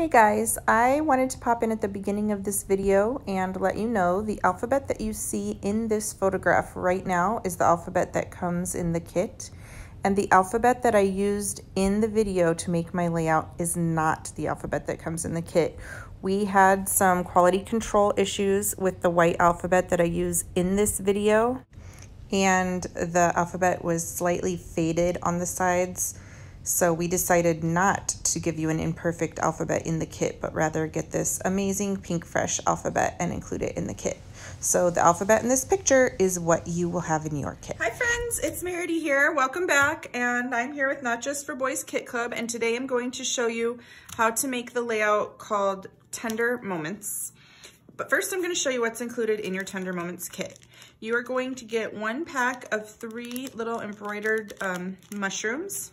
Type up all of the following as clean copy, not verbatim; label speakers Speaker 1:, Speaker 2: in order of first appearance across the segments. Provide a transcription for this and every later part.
Speaker 1: Hey guys, I wanted to pop in at the beginning of this video and let you know the alphabet that you see in this photograph right now is the alphabet that comes in the kit, and the alphabet that I used in the video to make my layout is not the alphabet that comes in the kit. We had some quality control issues with the white alphabet that I use in this video, and the alphabet was slightly faded on the sides. So we decided not to give you an imperfect alphabet in the kit, but rather get this amazing pink fresh alphabet and include it in the kit. So the alphabet in this picture is what you will have in your kit.
Speaker 2: Hi friends, it's Meridy here. Welcome back, and I'm here with Not Just for Boys Kit Club, and today I'm going to show you how to make the layout called Tender Moments. But first I'm going to show you what's included in your Tender Moments kit. You are going to get one pack of 3 little embroidered mushrooms.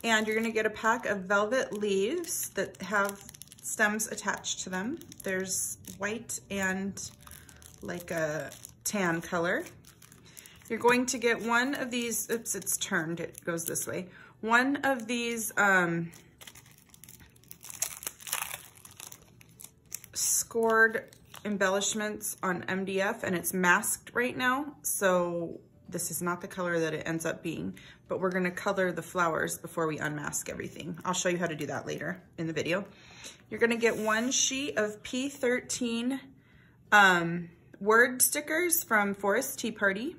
Speaker 2: And you're gonna get a pack of velvet leaves that have stems attached to them. There's white and like a tan color. You're going to get one of these, oops, it's turned, it goes this way. One of these scored embellishments on MDF, and it's masked right now, so this is not the color that it ends up being, but we're gonna color the flowers before we unmask everything. I'll show you how to do that later in the video. You're gonna get one sheet of P13 word stickers from Forest Tea Party.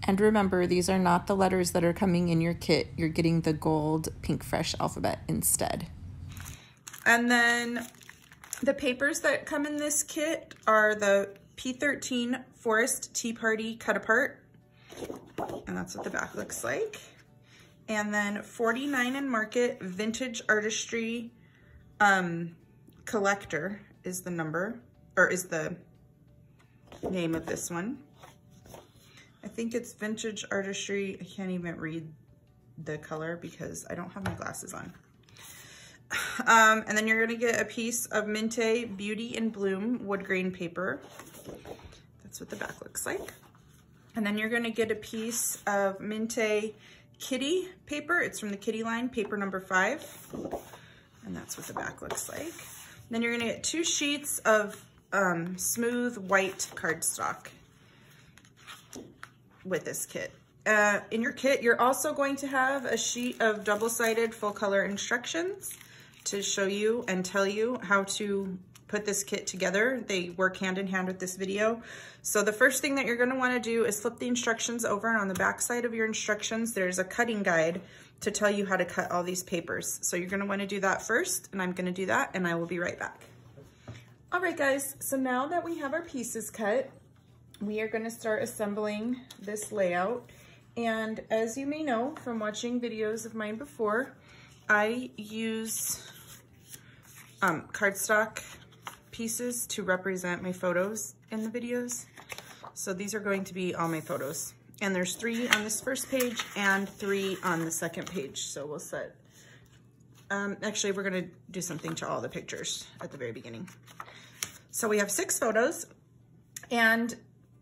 Speaker 1: And remember, these are not the letters that are coming in your kit. You're getting the gold pink fresh alphabet instead.
Speaker 2: And then the papers that come in this kit are the P13 Forest Tea Party Cut Apart, and that's what the back looks like. And then 49 and Market Vintage Artistry Collector is the number, or is the name of this one. I think it's Vintage Artistry. I can't even read the color because I don't have my glasses on. And then you're gonna get a piece of Minte Beauty in Bloom wood grain paper. That's what the back looks like. And then you're gonna get a piece of Minte Kitty paper. It's from the Kitty line, paper number 5. And that's what the back looks like. And then you're gonna get 2 sheets of smooth white cardstock with this kit. In your kit, you're also going to have a sheet of double-sided full color instructions to show you and tell you how to put this kit together. They work hand in hand with this video. So the first thing that you're gonna wanna do is flip the instructions over, and on the back side of your instructions, there's a cutting guide to tell you how to cut all these papers. So you're gonna wanna do that first, and I'm gonna do that, and I will be right back. All right guys, so now that we have our pieces cut, we are gonna start assembling this layout. And as you may know from watching videos of mine before, I use cardstock pieces to represent my photos in the videos. So these are going to be all my photos. And there's 3 on this first page and 3 on the second page. So we'll set, actually we're gonna do something to all the pictures at the very beginning. So we have 6 photos, and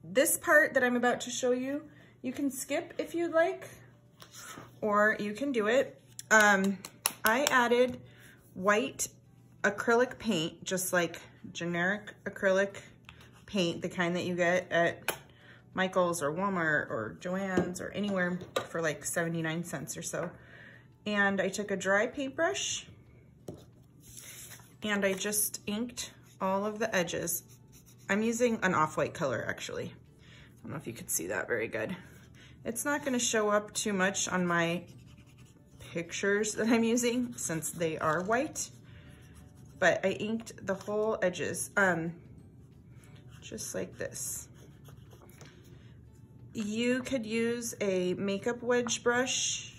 Speaker 2: this part that I'm about to show you, you can skip if you'd like, or you can do it. I added white acrylic paint, just like generic acrylic paint, the kind that you get at Michael's or Walmart or Joann's or anywhere for like 79 cents or so. And I took a dry paintbrush and I just inked all of the edges. I'm using an off-white color actually. I don't know if you could see that very good. It's not gonna show up too much on my pictures that I'm using since they are white, but I inked the whole edges, just like this. You could use a makeup wedge brush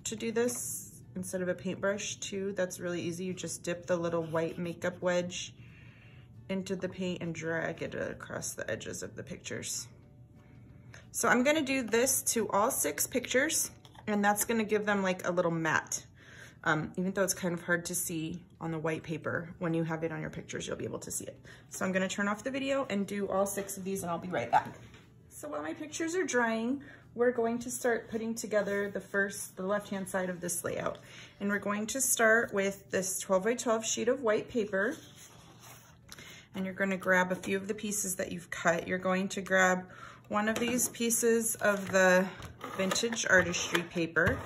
Speaker 2: to do this instead of a paintbrush too. That's really easy. You just dip the little white makeup wedge into the paint and drag it across the edges of the pictures. So I'm gonna do this to all 6 pictures, and that's gonna give them like a little matte. Even though it's kind of hard to see on the white paper, when you have it on your pictures, you'll be able to see it. So I'm gonna turn off the video and do all 6 of these, and I'll be right back. So while my pictures are drying, we're going to start putting together the left-hand side of this layout. And we're going to start with this 12 by 12 sheet of white paper. And you're going to grab a few of the pieces that you've cut. You're going to grab one of these pieces of the vintage artistry paper,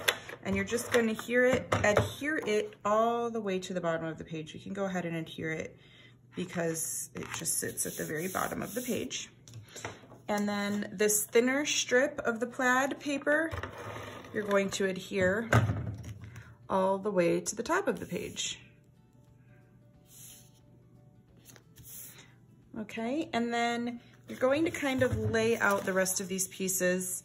Speaker 2: and you're just going to adhere it all the way to the bottom of the page. You can go ahead and adhere it because it just sits at the very bottom of the page. And then this thinner strip of the plaid paper, you're going to adhere all the way to the top of the page. Okay, and then you're going to kind of lay out the rest of these pieces.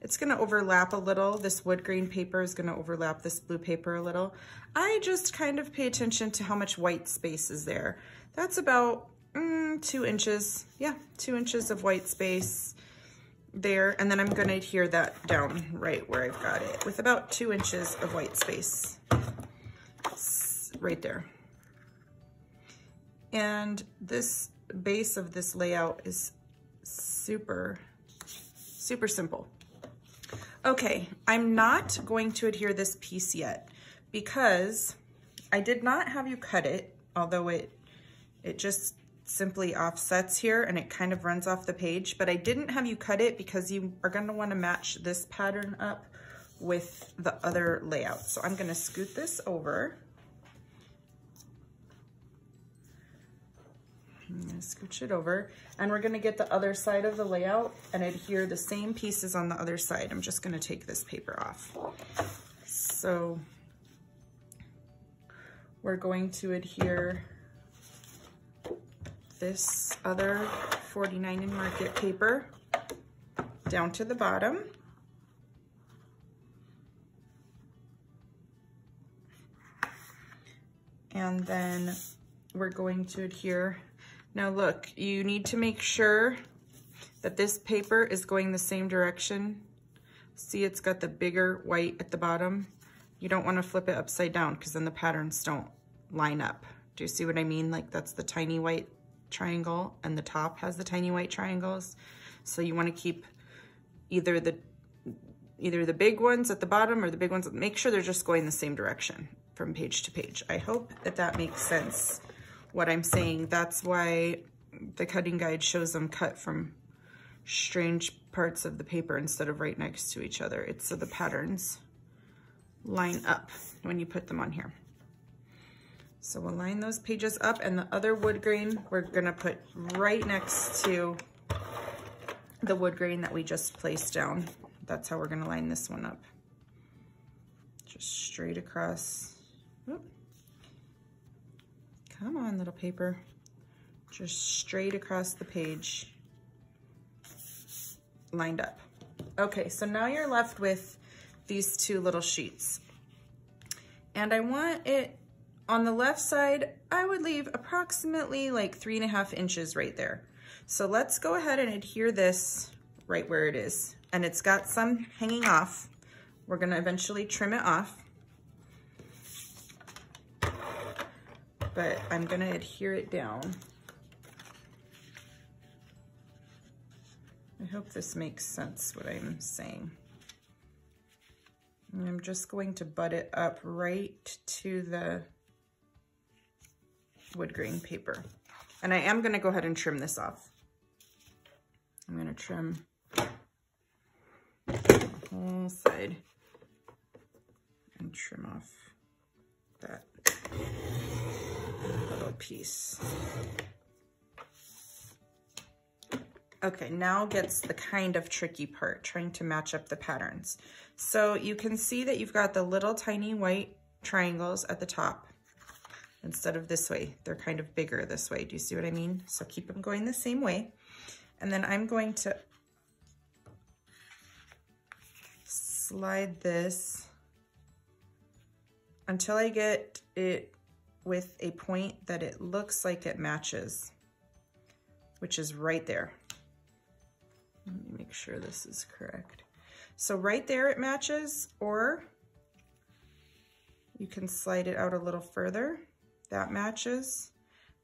Speaker 2: It's gonna overlap a little. This wood grain paper is gonna overlap this blue paper a little. I just kind of pay attention to how much white space is there. That's about 2 inches. Yeah, 2 inches of white space there. And then I'm gonna adhere that down right where I've got it with about 2 inches of white space right there. And this base of this layout is super, super simple. Okay, I'm not going to adhere this piece yet because I did not have you cut it, although it just simply offsets here and it kind of runs off the page, but I didn't have you cut it because you are going to want to match this pattern up with the other layout. So I'm going to scoot this over. I'm going to scooch it over, and we're going to get the other side of the layout and adhere the same pieces on the other side. I'm just going to take this paper off. So we're going to adhere this other 49 in market paper down to the bottom. And then we're going to adhere. Now look, you need to make sure that this paper is going the same direction. See, it's got the bigger white at the bottom. You don't want to flip it upside down because then the patterns don't line up. Do you see what I mean? Like that's the tiny white triangle and the top has the tiny white triangles. So you want to keep either the big ones at the bottom or the big ones. Make sure they're just going the same direction from page to page. I hope that that makes sense. What I'm saying, that's why the cutting guide shows them cut from strange parts of the paper instead of right next to each other. It's so the patterns line up when you put them on here. So we'll line those pages up, and the other wood grain we're gonna put right next to the wood grain that we just placed down. That's how we're gonna line this one up. Just straight across. Oop. Come on, little paper. Just straight across the page, lined up. Okay, so now you're left with these two little sheets. And I want it on the left side, I would leave approximately like 3.5 inches right there. So let's go ahead and adhere this right where it is. And it's got some hanging off. We're gonna eventually trim it off. But I'm gonna adhere it down. I hope this makes sense what I'm saying. And I'm just going to butt it up right to the wood grain paper. And I am gonna go ahead and trim this off. I'm gonna trim the whole side and trim off that little piece. Okay, now gets the kind of tricky part, trying to match up the patterns. So you can see that you've got the little tiny white triangles at the top instead of this way. They're kind of bigger this way. Do you see what I mean? So keep them going the same way. And then I'm going to slide this until I get it with a point that it looks like it matches, which is right there. Let me make sure this is correct. So right there it matches, or you can slide it out a little further. That matches.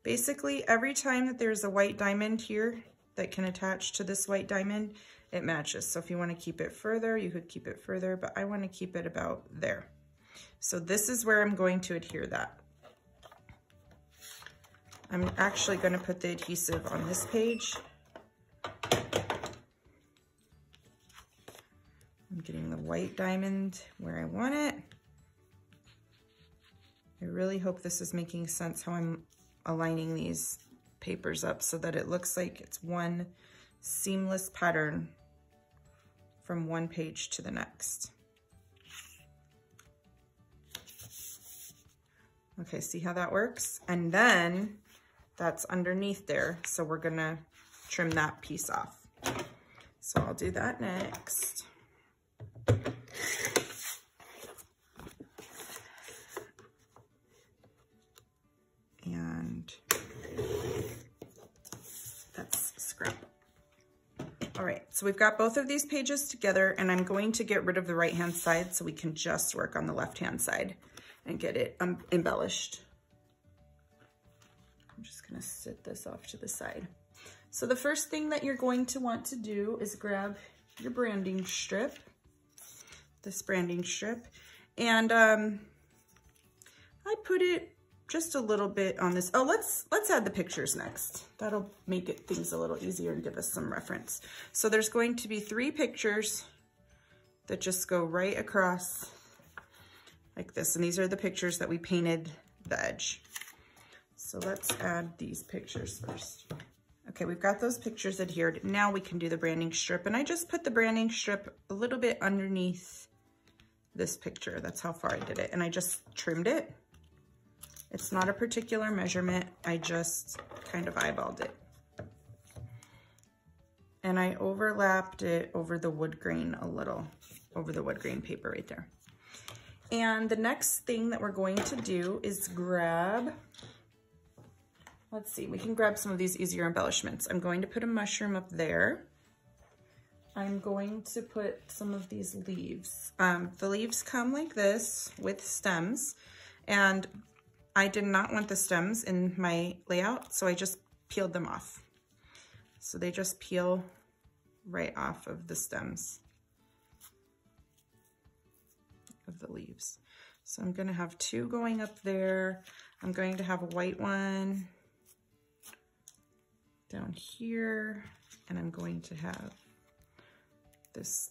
Speaker 2: Basically, every time that there's a white diamond here that can attach to this white diamond, it matches. So if you want to keep it further, you could keep it further, but I want to keep it about there. So this is where I'm going to adhere that. I'm actually going to put the adhesive on this page. I'm getting the white diamond where I want it. I really hope this is making sense how I'm aligning these papers up so that it looks like it's one seamless pattern from one page to the next. Okay, see how that works? And then that's underneath there, so we're gonna trim that piece off. So I'll do that next. And that's scrap. All right, so we've got both of these pages together, and I'm going to get rid of the right-hand side so we can just work on the left-hand side and get it embellished. I'm just gonna sit this off to the side. So the first thing that you're going to want to do is grab your branding strip, this branding strip, and I put it just a little bit on this. Oh, let's add the pictures next. That'll make things a little easier and give us some reference. So there's going to be 3 pictures that just go right across like this. And these are the pictures that we painted the edge. So let's add these pictures first. Okay, we've got those pictures adhered. Now we can do the branding strip. And I just put the branding strip a little bit underneath this picture. That's how far I did it. And I just trimmed it. It's not a particular measurement. I just kind of eyeballed it. And I overlapped it over the wood grain a little, over the wood grain paper right there. And the next thing that we're going to do is grab, let's see, we can grab some of these easier embellishments. I'm going to put a mushroom up there. I'm going to put some of these leaves. The leaves come like this with stems, and I did not want the stems in my layout, so I just peeled them off. So they just peel right off of the stems of the leaves. So I'm gonna have 2 going up there. I'm going to have a white one down here, and I'm going to have this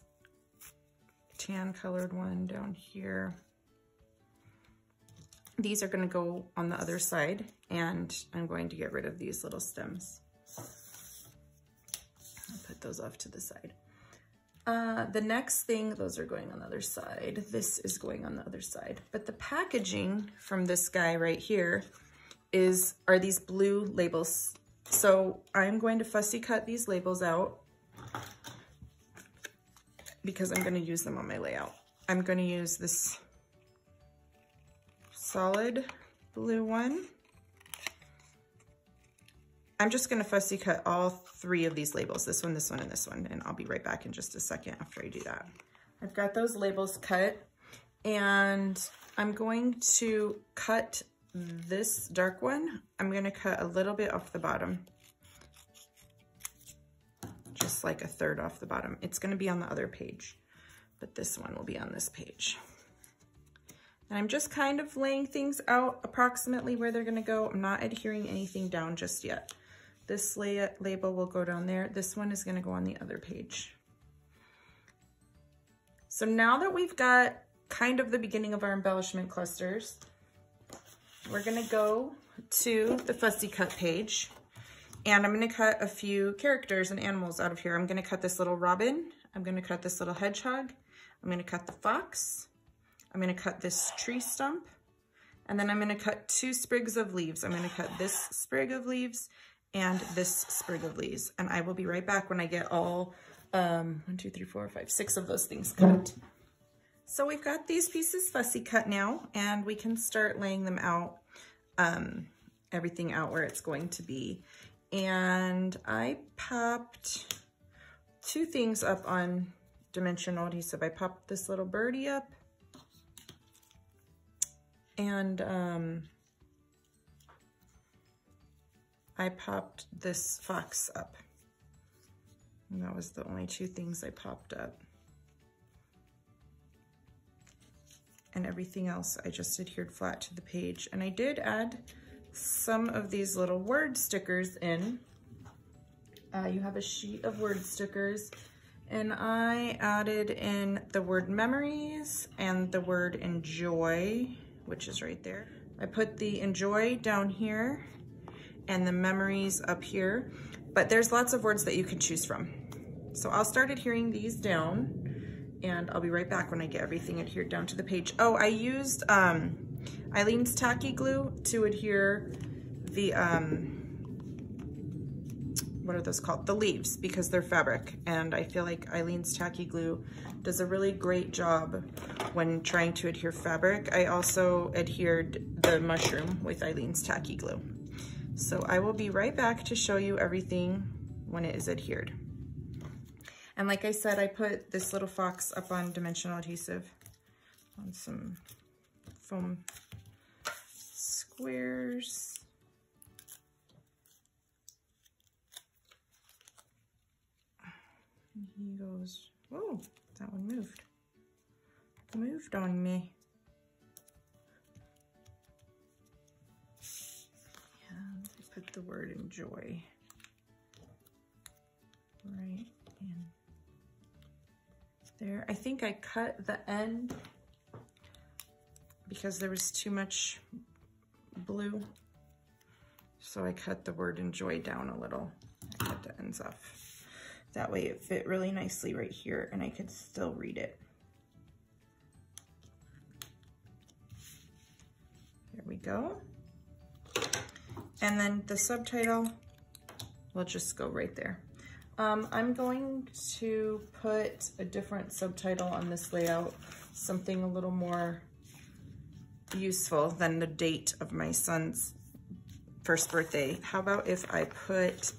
Speaker 2: tan colored one down here. These are going to go on the other side, and I'm going to get rid of these little stems. I'll put those off to the side. The next thing, those are going on the other side. This is going on the other side. But the packaging from this guy right here are these blue labels. So I'm going to fussy cut these labels out because I'm going to use them on my layout. I'm going to use this solid blue one. I'm just gonna fussy cut all 3 of these labels, this one, and this one, and I'll be right back in just a second after I do that. I've got those labels cut, and I'm going to cut this dark one. I'm gonna cut a little bit off the bottom, just like a 1/3 off the bottom. It's gonna be on the other page, but this one will be on this page. And I'm just kind of laying things out approximately where they're gonna go. I'm not adhering anything down just yet. This label will go down there. This one is gonna go on the other page. So now that we've got kind of the beginning of our embellishment clusters, we're gonna go to the Fussy Cut page, and I'm gonna cut a few characters and animals out of here. I'm gonna cut this little robin. I'm gonna cut this little hedgehog. I'm gonna cut the fox. I'm gonna cut this tree stump, and then I'm gonna cut 2 sprigs of leaves. I'm gonna cut this sprig of leaves and this sprig of leaves. And I will be right back when I get all 1, 2, 3, 4, 5, 6 of those things cut. So we've got these pieces fussy cut now, and we can start laying them out, everything out where it's going to be. And I popped 2 things up on dimensional adhesive. I popped this little birdie up, and I popped this fox up. And that was the only two things I popped up. And everything else I just adhered flat to the page. And I did add some of these little word stickers in. You have a sheet of word stickers, and I added in the word memories and the word enjoy, which is right there. I put the enjoy down here and the memories up here, but there's lots of words that you can choose from. So I'll start adhering these down, and I'll be right back when I get everything adhered down to the page. Oh, I used Eileen's tacky glue to adhere the, what are those called? The leaves, because they're fabric. And I feel like Eileen's tacky glue does a really great job when trying to adhere fabric. I also adhered the mushroom with Eileen's tacky glue. So I will be right back to show you everything when it is adhered. And like I said, I put this little fox up on dimensional adhesive on some foam squares. And he goes, oh, that one moved. Moved on me. And I put the word enjoy right in there. I think I cut the end because there was too much blue. So I cut the word enjoy down a little. I cut the ends off. That way it fit really nicely right here and I could still read it. There we go. And then the subtitle will just go right there. I'm going to put a different subtitle on this layout, something a little more useful than the date of my son's first birthday. How about if I put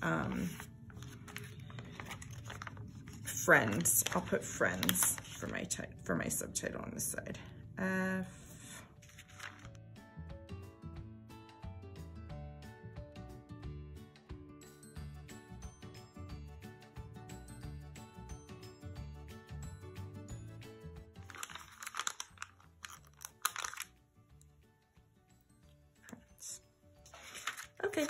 Speaker 2: friends? I'll put friends for my subtitle on this side. Okay,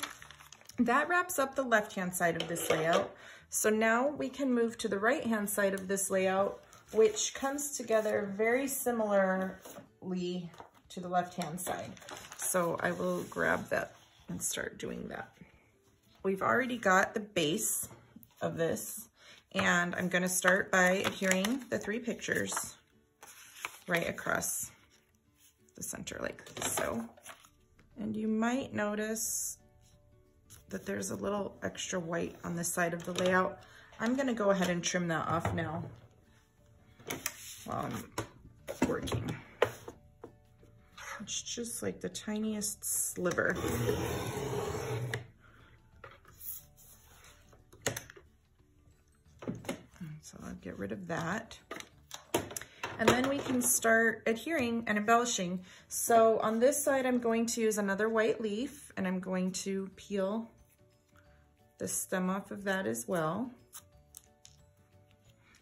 Speaker 2: that wraps up the left-hand side of this layout. So now we can move to the right-hand side of this layout, which comes together very similarly to the left-hand side. So I will grab that and start doing that. We've already got the base of this, and I'm gonna start by adhering the 3 pictures right across the center like so. And you might notice that there's a little extra white on the side of the layout. I'm gonna go ahead and trim that off now while I'm working. It's just like the tiniest sliver. So I'll get rid of that. And then we can start adhering and embellishing. So on this side, I'm going to use another white leaf, and I'm going to peel the stem off of that as well.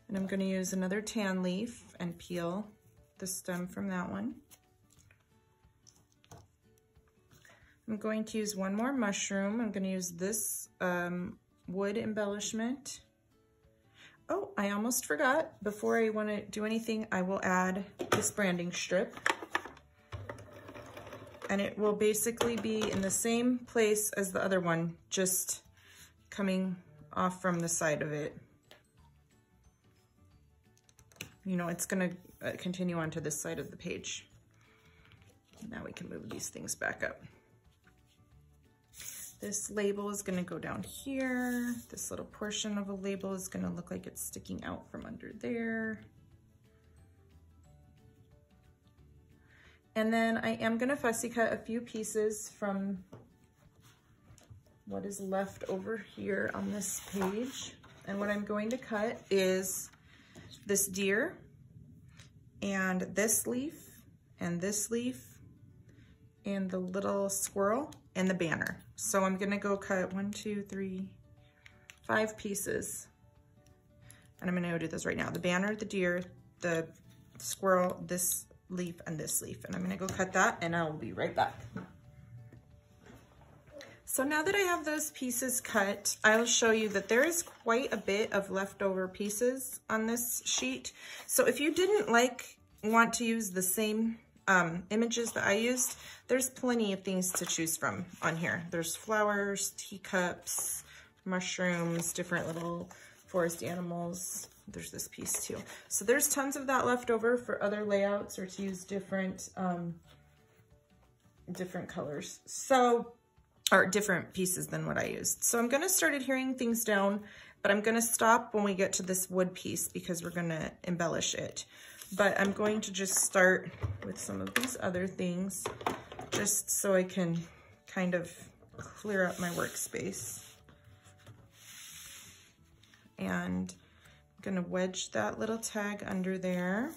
Speaker 2: And I'm going to use another tan leaf and peel the stem from that one. I'm going to use one more mushroom. I'm going to use this wood embellishment. Oh, I almost forgot. Before I want to do anything, I will add this branding strip. And it will basically be in the same place as the other one, just coming off from the side of it. You know, it's going to continue onto this side of the page. Now we can move these things back up. This label is going to go down here. This little portion of a label is going to look like it's sticking out from under there. And then I am going to fussy cut a few pieces from what is left over here on this page. And what I'm going to cut is this deer and this leaf and this leaf and the little squirrel and the banner. So I'm gonna go cut 1, 2, 3, 5 pieces And I'm gonna go do those right now. The banner, the deer, the squirrel, this leaf, and this leaf. And I'm gonna go cut that and I will be right back. So now that I have those pieces cut, I'll show you that there is quite a bit of leftover pieces on this sheet. So if you didn't want to use the same images that I used, there's plenty of things to choose from on here. There's flowers, teacups, mushrooms, different little forest animals. There's this piece too. So there's tons of that left over for other layouts or to use different colors. So, or different pieces than what I used. So I'm gonna start adhering things down, but I'm gonna stop when we get to this wood piece because we're gonna embellish it. But I'm going to just start with some of these other things just so I can kind of clear up my workspace. And I'm gonna wedge that little tag under there.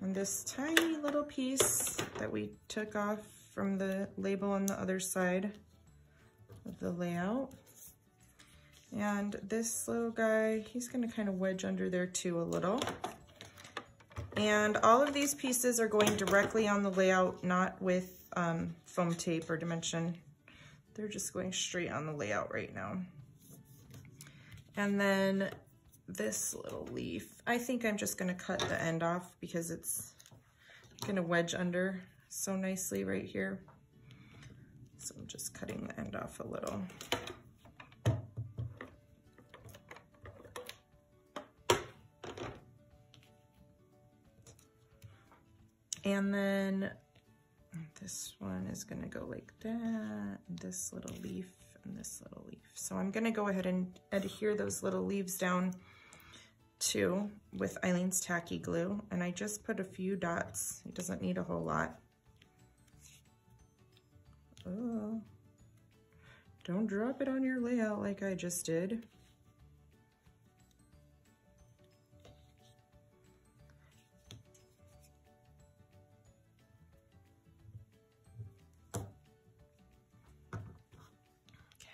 Speaker 2: And this tiny little piece that we took off from the label on the other side of the layout. And this little guy, he's gonna kind of wedge under there too a little. And all of these pieces are going directly on the layout, not with foam tape or dimension. They're just going straight on the layout right now. And then this little leaf, I think I'm just gonna cut the end off because it's gonna wedge under so nicely right here. So I'm just cutting the end off a little. And then this one is gonna go like that, and this little leaf and this little leaf. So I'm gonna go ahead and adhere those little leaves down too with Eileen's tacky glue. And I just put a few dots. It doesn't need a whole lot. Oh, don't drop it on your layout like I just did.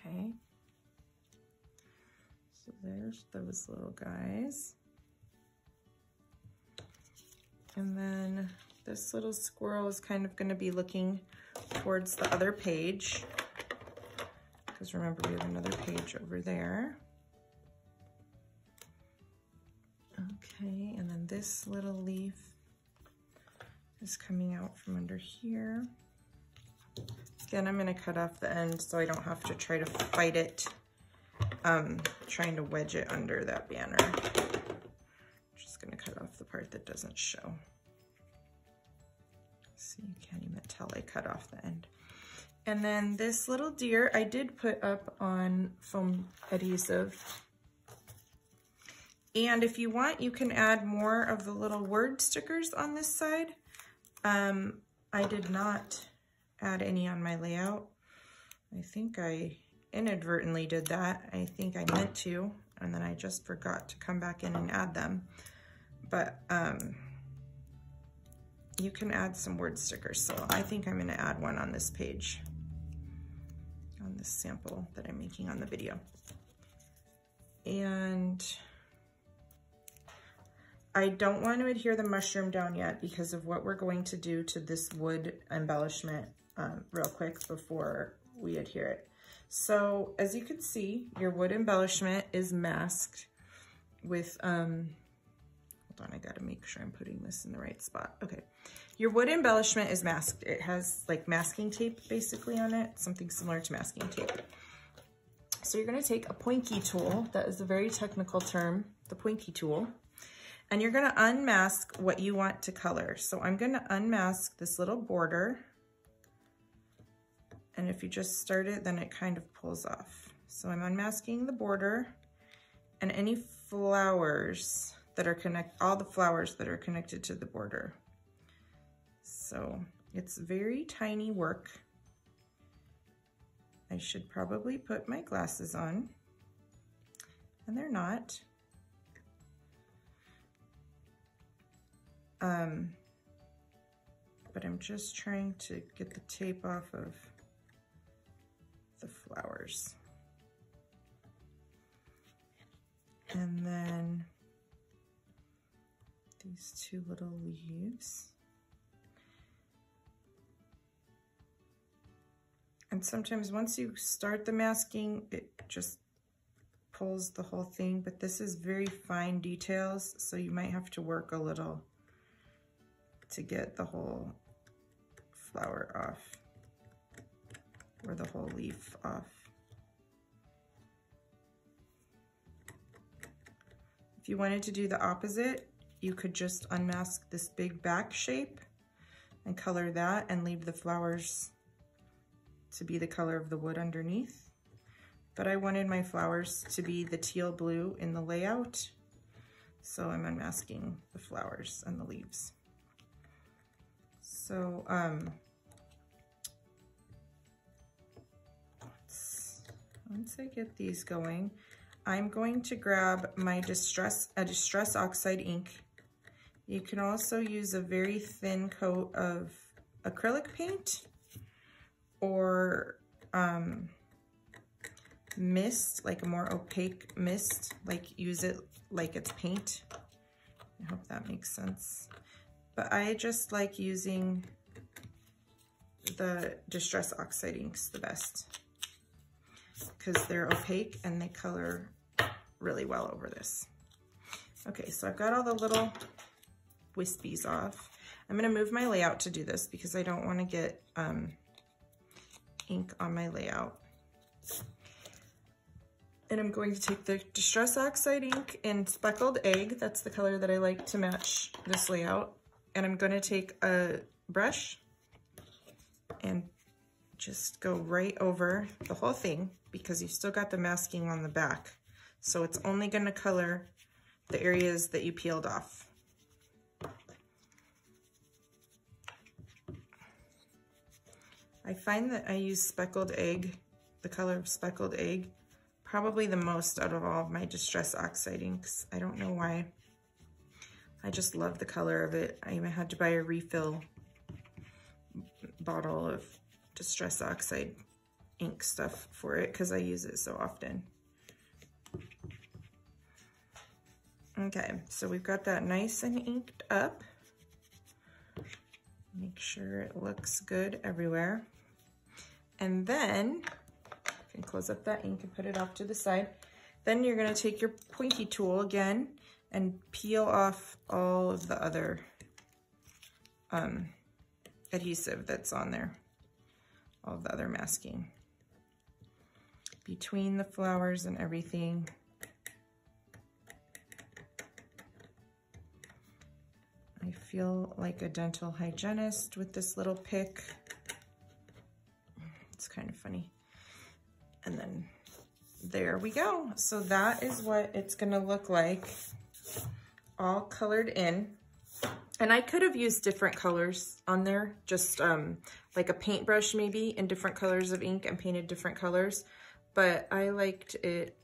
Speaker 2: Okay, so there's those little guys. And then this little squirrel is kind of going to be looking towards the other page, because remember we have another page over there. Okay, and then this little leaf is coming out from under here. Again, I'm going to cut off the end so I don't have to try to fight it, trying to wedge it under that banner. I'm just going to cut off the part that doesn't show. So you can't even tell I cut off the end. And then this little deer I did put up on foam adhesive. And if you want, you can add more of the little word stickers on this side. I did not add any on my layout. I think I inadvertently did that. I think I meant to, and then I just forgot to come back in and add them. But you can add some word stickers. So I think I'm gonna add one on this page, on this sample that I'm making on the video. And I don't want to adhere the mushroom down yet because of what we're going to do to this wood embellishment real quick before we adhere it. So as you can see, your wood embellishment is masked with, hold on, I gotta make sure I'm putting this in the right spot. Okay, your wood embellishment is masked. It has like masking tape basically on it, something similar to masking tape. So you're gonna take a pointy tool, that is a very technical term, the pointy tool, and you're gonna unmask what you want to color. So I'm gonna unmask this little border, and if you just start it, then it kind of pulls off. So I'm unmasking the border and any flowers that are all the flowers that are connected to the border. So it's very tiny work. I should probably put my glasses on, and they're not. But I'm just trying to get the tape off of the flowers. And then these two little leaves. And sometimes once you start the masking, it just pulls the whole thing, but this is very fine details, so you might have to work a little to get the whole flower off, or the whole leaf off. If you wanted to do the opposite, you could just unmask this big back shape and color that and leave the flowers to be the color of the wood underneath. But I wanted my flowers to be the teal blue in the layout, so I'm unmasking the flowers and the leaves. So once I get these going, I'm going to grab my distress oxide ink. You can also use a very thin coat of acrylic paint or mist, like a more opaque mist, like use it like it's paint. I hope that makes sense. But I just like using the Distress Oxide inks the best because they're opaque and they color really well over this. Okay, so I've got all the little wispies off. I'm gonna move my layout to do this because I don't wanna get ink on my layout. And I'm going to take the Distress Oxide ink in Speckled Egg. That's the color that I like to match this layout. And I'm gonna take a brush and just go right over the whole thing because you've still got the masking on the back. So it's only gonna color the areas that you peeled off. I find that I use Speckled Egg, the color of Speckled Egg, probably the most out of all of my Distress Oxide inks. I don't know why. I just love the color of it. I even had to buy a refill bottle of Distress Oxide ink stuff for it because I use it so often. Okay, so we've got that nice and inked up. Make sure it looks good everywhere. And then, you can close up that ink and put it off to the side. Then you're gonna take your pointy tool again and peel off all of the other adhesive that's on there, all of the other masking. Between the flowers and everything. I feel like a dental hygienist with this little pick. It's kind of funny. And then there we go. So that is what it's gonna look like, all colored in. And I could have used different colors on there, just like a paintbrush maybe in different colors of ink and painted different colors, but I liked it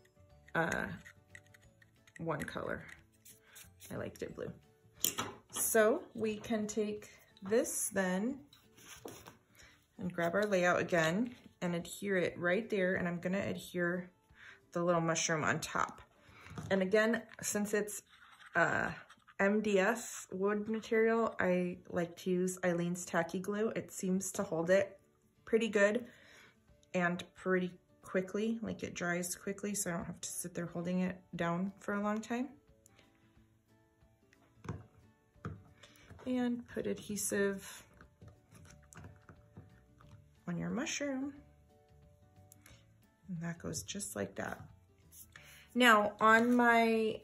Speaker 2: one color. I liked it blue. So we can take this then and grab our layout again and adhere it right there, and I'm gonna adhere the little mushroom on top. And again, since it's MDF wood material, I like to use Eileen's Tacky Glue. It seems to hold it pretty good and pretty quickly, like it dries quickly, so I don't have to sit there holding it down for a long time. And put adhesive on your mushroom. And that goes just like that. Now, on my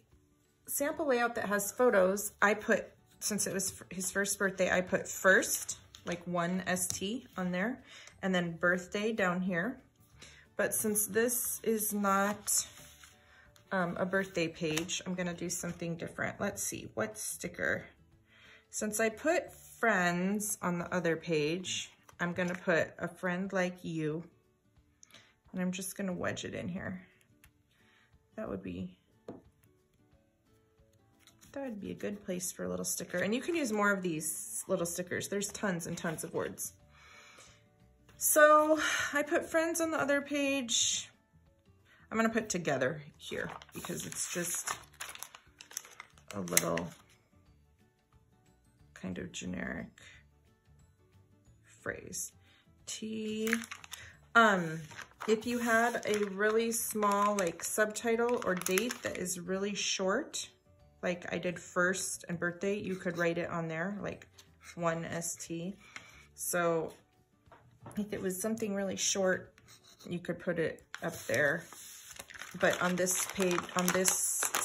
Speaker 2: sample layout that has photos, I put, since it was his first birthday, I put first, like 1 ST on there, and then birthday down here. But since this is not a birthday page, I'm gonna do something different. Let's see, what sticker? Since I put friends on the other page, I'm gonna put a friend like you, and I'm just gonna wedge it in here. That would be a good place for a little sticker. And you can use more of these little stickers. There's tons and tons of words. So I put friends on the other page. I'm gonna put together here because it's just a little kind of generic phrase. If you had a really small like subtitle or date that is really short, like I did first and birthday, you could write it on there, like 1ST. So if it was something really short, you could put it up there. But on this page, on this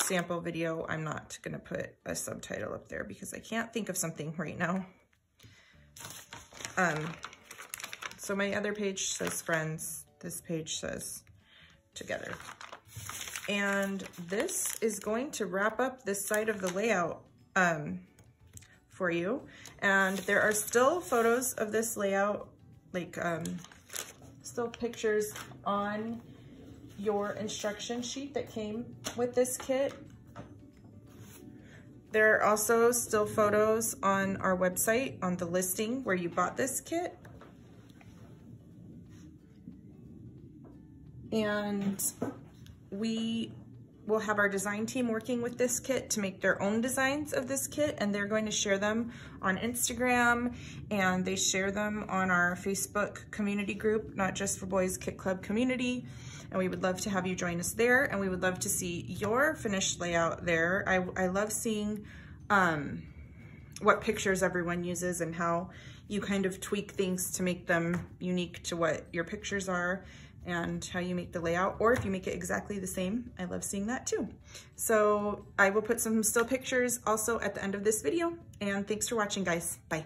Speaker 2: sample video, I'm not gonna put a subtitle up there because I can't think of something right now. So my other page says friends, this page says together. And this is going to wrap up this side of the layout for you. And there are still photos of this layout, like still pictures on your instruction sheet that came with this kit. There are also still photos on our website on the listing where you bought this kit. And we will have our design team working with this kit to make their own designs of this kit, and they're going to share them on Instagram, and they share them on our Facebook community group, Not Just for Boys Kit Club community. And we would love to have you join us there, and we would love to see your finished layout there. I love seeing what pictures everyone uses and how you kind of tweak things to make them unique to what your pictures are and how you make the layout, or if you make it exactly the same. I love seeing that too. So I will put some still pictures also at the end of this video, and thanks for watching, guys. Bye.